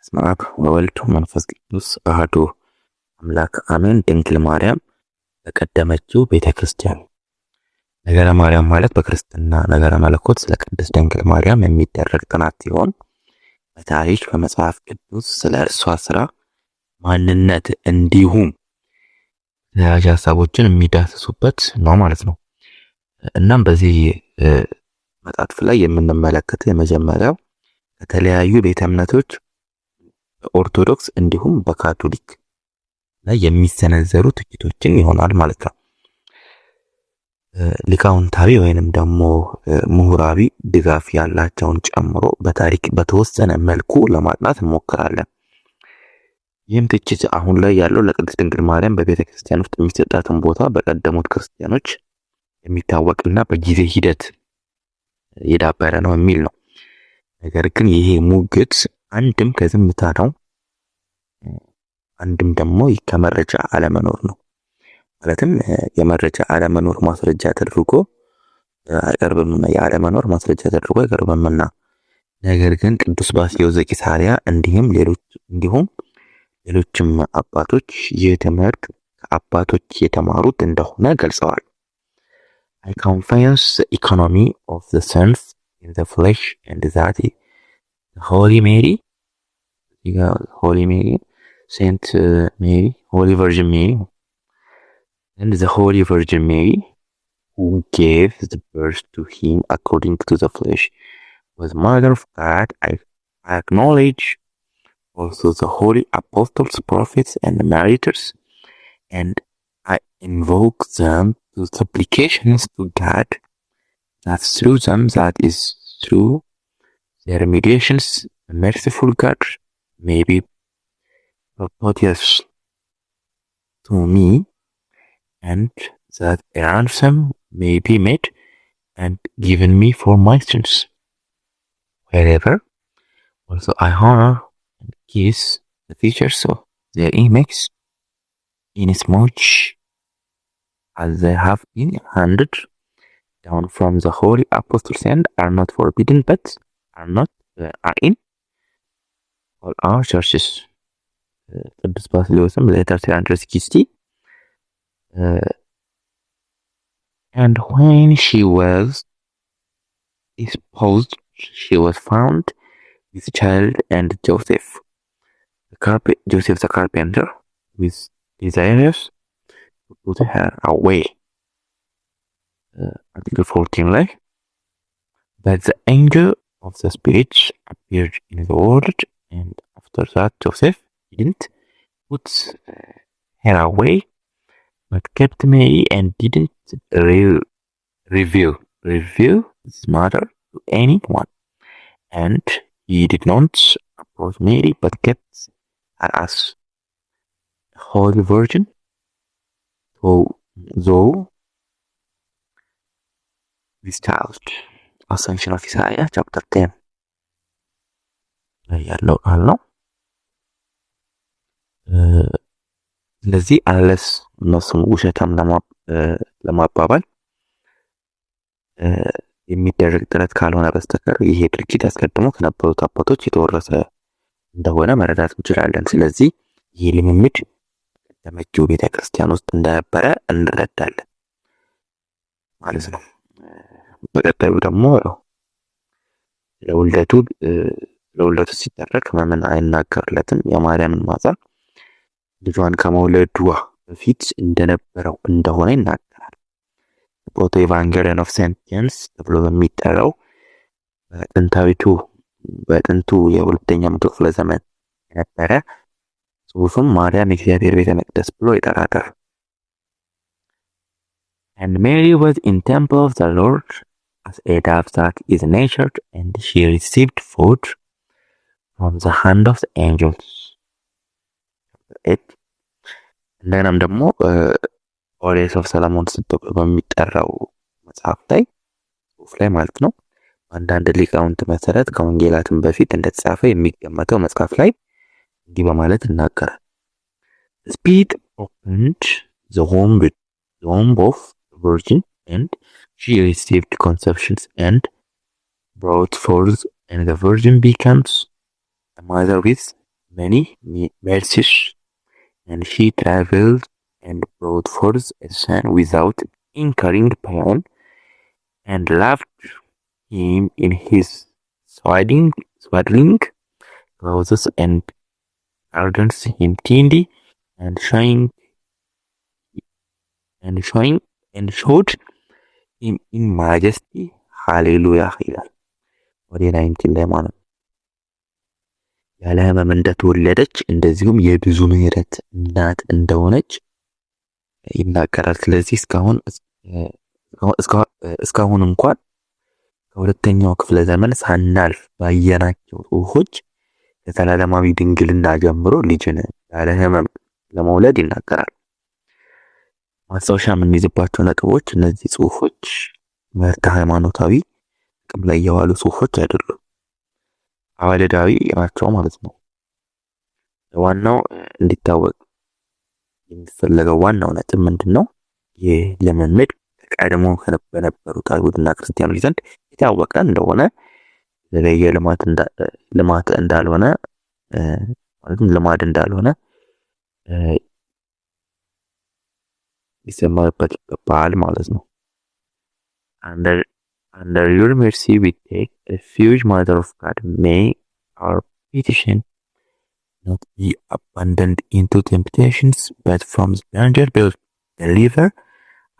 በስመ አብ ወወልድ ወመንፈስ ቅዱስ አሐዱ አምላክ አሜን። ድንግል ማርያም በቀደመችው ቤተ ክርስቲያን። ነገረ ማርያም ማለት በክርስትና ነገረ መለኮት ስለ ቅድስት ድንግል ማርያም የሚደረግ ጥናት ሲሆን በታሪክ በመጽሐፍ ቅዱስ ስለ እርሷ ስራ፣ ማንነት እንዲሁም ተያያዥ ሀሳቦችን የሚዳስሱበት ነው ማለት ነው። እናም በዚህ መጽሐፍ ላይ የምንመለከተው የመጀመሪያው ከተለያዩ ቤተ እምነቶች በኦርቶዶክስ እንዲሁም በካቶሊክ ላይ የሚሰነዘሩ ትችቶችን ይሆናል ማለት ነው። ሊቃውንታዊ ወይንም ደግሞ ምሁራዊ ድጋፍ ያላቸውን ጨምሮ በታሪክ በተወሰነ መልኩ ለማጥናት እንሞክራለን። ይህም ትችት አሁን ላይ ያለው ለቅድስት ድንግል ማርያም በቤተ ክርስቲያን ውስጥ የሚሰጣትን ቦታ በቀደሙት ክርስቲያኖች የሚታወቅና በጊዜ ሂደት የዳበረ ነው የሚል ነው። ነገር ግን ይሄ ሙግት አንድም ከዝምታ ነው፣ አንድም ደግሞ ከመረጃ አለመኖር ነው። ማለትም የመረጃ አለመኖር ማስረጃ ተደርጎ አይቀርብምና የአለመኖር ማስረጃ ተደርጎ አይቀርብምና። ነገር ግን ቅዱስ ባስልዮስ ዘቂሳርያ እንዲሁም ሌሎችም አባቶች ይህ ትምህርት ከአባቶች የተማሩት እንደሆነ ገልጸዋል። I confess the economy of the saints in the flesh and that the Holy Mary, Saint Mary, Holy Virgin Mary, and the Holy Virgin Mary, who gave the birth to him according to the flesh, was Mother of God. I acknowledge also the holy apostles, prophets, and martyrs, and I invoke them to supplications to God, that through them, that is through their mediations, the merciful God may be propitious to me, and that a ransom may be made and given me for my sins. Wherever also I honor and kiss the features of their image, inasmuch as they have been handed down from the holy apostles and are not forbidden but are in all our churches. ቅዱስ ባስልዮስም ለኤርትራውያን ድረስ ኪስቲ and when she was espoused, she was found with child, and Joseph the carpenter was desirous to put her away. Article 14 like, but the angel of the spirits appeared in the world, and after that Joseph didn't put her away, but kept Mary and didn't reveal this matter to anyone. And he did not approach Mary, but kept her as a holy virgin, though with child. Ascension of Isaiah chapter 10 ያለው ቃል ነው። ስለዚህ አለስ እነሱም ውሸታም ለማባባል የሚደረግ ጥረት ካልሆነ በስተቀር ይሄ ድርጊት አስቀድሞ ከነበሩት አባቶች የተወረሰ እንደሆነ መረዳት እንችላለን። ስለዚህ ይህ ልምምድ በቀደመችው ቤተክርስቲያን ውስጥ እንደነበረ እንረዳለን ማለት ነው። በቀጣዩ ደግሞ ለውልደቱ ሲደረግ ምን አይናገርለትም። የማርያምን ማኅፀን ልጇን ከመውለዷ በፊት እንደነበረው እንደሆነ ይናገራል። ፕሮቶ ኤቫንጌሊዮን ኦፍ ሴንት ጄምስ ተብሎ በሚጠራው በጥንቱ የሁለተኛ መቶ ክፍለ ዘመን የነበረ ጽሑፍም ማርያም የእግዚአብሔር ቤተ መቅደስ ብሎ ይጠራታል። And Mary was in temple of the Lord as a dove that is nurtured, and she received food from the hand of the angels. እንደገናም ደግሞ ኦሬስ ኦፍ ሰለሞን ተብሎ በሚጠራው መጽሐፍ ላይ ጽሑፍ ላይ ማለት ነው አንዳንድ ሊቃውንት መሰረት ከወንጌላትም በፊት እንደተጻፈ የሚገመተው መጽሐፍ ላይ እንዲህ በማለት ይናገራል። Spirit opened the womb of the virgin, and she received conceptions and brought forth, and the virgin becomes a mother with many mercies, and she traveled and brought forth a son without incurring pain, and loved him in his swaddling clothes, and ardent him tenderly, and showing and showed him in majesty. ሃሌሉያ ይላል ወደ 19 ላይ ማለት ነው። ያለ ሕመም እንደተወለደች እንደዚሁም የብዙ ምሕረት እናት እንደሆነች ይናገራል። ስለዚህ እስካሁን እንኳን ከሁለተኛው ክፍለ ዘመን ሳናልፍ ባየናቸው ጽሑፎች ከዘላለማዊ ድንግልና ጀምሮ ልጅን ያለ ሕመም ለመውለድ ይናገራል። ማስታወሻ የምንይዝባቸው ነጥቦች እነዚህ ጽሑፎች ትምህርተ ሃይማኖታዊ ጥቅም ላይ የዋሉ ጽሑፎች አይደሉም፣ አዋልዳዊ ናቸው ማለት ነው። ዋናው እንዲታወቅ የሚፈለገው ዋናው ነጥብ ምንድን ነው? ይህ ልምምድ ቀድሞ በነበሩት አይሁድና ክርስቲያኖች ዘንድ የታወቀ እንደሆነ የተለየ ልማት እንዳልሆነ ማለትም ልማድ እንዳልሆነ ሊሰመርበት ይገባል ማለት ነው። Under your mercy we take refuge, Mother of God. May our petition not be abandoned into temptations, but from danger deliver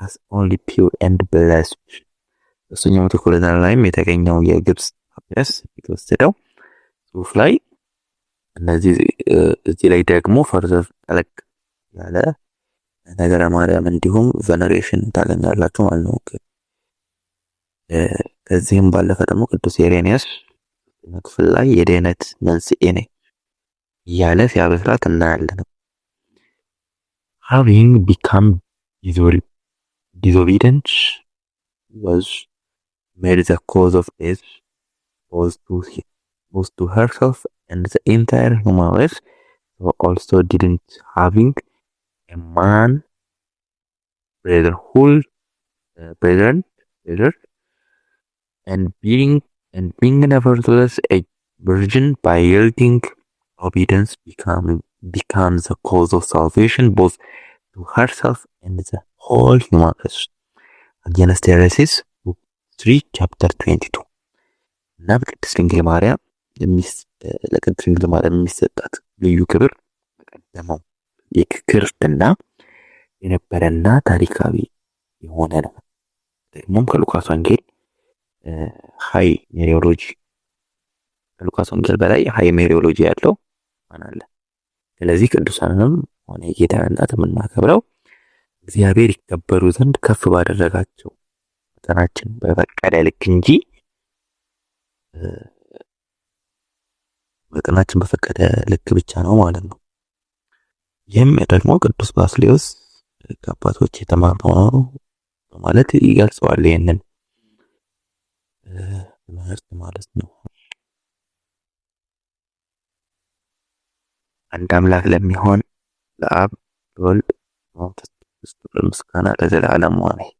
us only pure and blessed. በሶስተኛው መቶ ክፍለ ዘመን ላይም የተገኘው የግብፅ ፓፒረስ የተወሰደው ጽሑፍ ላይ እዚህ ላይ ደግሞ ፈርዘር ጠለቅ ያለ ነገረ ማርያም እንዲሁም ቬነሬሽን ታገኛላችሁ ማለት ነው። ከዚህም ባለፈ ደግሞ ቅዱስ ኢሬኒያስ ክፍል ላይ የድኅነት መንስኤ ነኝ እያለ ሲያበስራት እናያለን። Having become disobedient was made the cause of death both to herself and the entire human race, so also didn't having a man brotherhood and being nevertheless a virgin by yielding obedience becomes the cause of salvation both to herself and the whole human race. Against Heresies, Book 3, Chapter 22. እና በቅድስት ድንግል ማርያም ለቅድስት ድንግል ማርያም የሚሰጣት ልዩ ክብር በቀደመው የክርስትና የነበረና ታሪካዊ የሆነ ነው። ደግሞም ከሉቃስ ወንጌል ሃይ ሜሪዮሎጂ ከሉቃስ ወንጌል በላይ ሃይ ሜሪዮሎጂ ያለው ማን አለ? ስለዚህ ቅዱሳንንም ሆነ የጌታን እናት የምናከብረው እግዚአብሔር ይከበሩ ዘንድ ከፍ ባደረጋቸው መጠናችን በፈቀደ ልክ እንጂ መጠናችን በፈቀደ ልክ ብቻ ነው ማለት ነው። ይህም ደግሞ ቅዱስ ባስልዮስ ከአባቶች የተማርነው ነው በማለት ይገልጸዋል። ይህንን ትምህርት ማለት ነው። አንድ አምላክ ለሚሆን ለአብ ለወልድ ለመንፈስ ቅዱስ ምስጋና ለዘላለሙ አሜን።